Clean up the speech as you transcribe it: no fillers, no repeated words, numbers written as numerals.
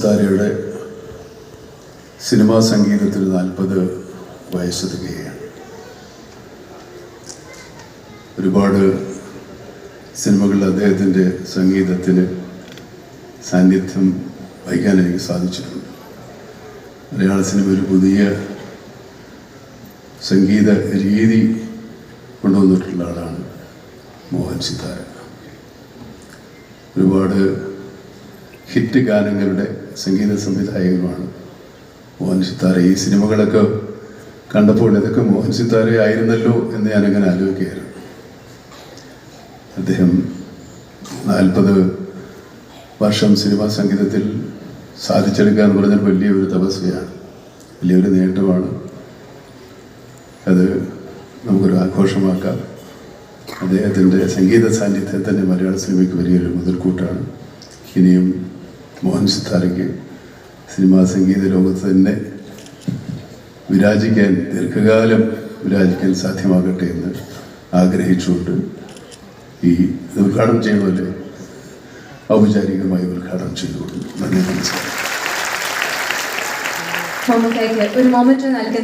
സിത്താരയുടെ cinema സംഗീതത്തിന് 40 വയസ്സ് തികയാണ്. ഒരുപാട് സിനിമകളിൽ അദ്ദേഹത്തിൻ്റെ സംഗീതത്തിന് സാന്നിധ്യം വഹിക്കാൻ എനിക്ക് സാധിച്ചിട്ടുണ്ട്. മലയാള സിനിമ ഒരു പുതിയ സംഗീത രീതി കൊണ്ടുവന്നിട്ടുള്ള ആളാണ് മോഹൻ സിത്താര. ഒരുപാട് ഹിറ്റ് ഗാനങ്ങളുടെ സംഗീത സംവിധായകനുമാണ് മോഹൻ സിത്താര. ഈ സിനിമകളൊക്കെ കണ്ടപ്പോൾ ഇതൊക്കെ മോഹൻ സിത്താര ആയിരുന്നല്ലോ എന്ന് ഞാനങ്ങനെ ആലോചിക്കുകയായിരുന്നു. അദ്ദേഹം 40 വർഷം സിനിമാ സംഗീതത്തിൽ സാധിച്ചെടുക്കുക എന്ന് പറഞ്ഞാൽ വലിയൊരു തപസ്യയാണ്, വലിയൊരു നേട്ടമാണ്. അത് നമുക്കൊരു ആഘോഷമാക്കാം. അദ്ദേഹത്തിൻ്റെ സംഗീത സാന്നിധ്യം തന്നെ മലയാള സിനിമയ്ക്ക് വലിയൊരു മുതൽക്കൂട്ടാണ്. ഇനിയും മോഹൻ സിത്താരയ്ക്ക് സിനിമാ സംഗീത ലോകത്ത് തന്നെ വിരാജിക്കാൻ, ദീർഘകാലം വിരാജിക്കാൻ സാധ്യമാകട്ടെ എന്ന് ആഗ്രഹിച്ചുകൊണ്ട് ഈ ഉദ്ഘാടനം ചെയ്യണമല്ലേ, ഔപചാരികമായി ഉദ്ഘാടനം ചെയ്തുകൊണ്ട് നന്ദി, നമസ്കാരം. ഒരു മൊമെന്റ് നൽകുന്നു.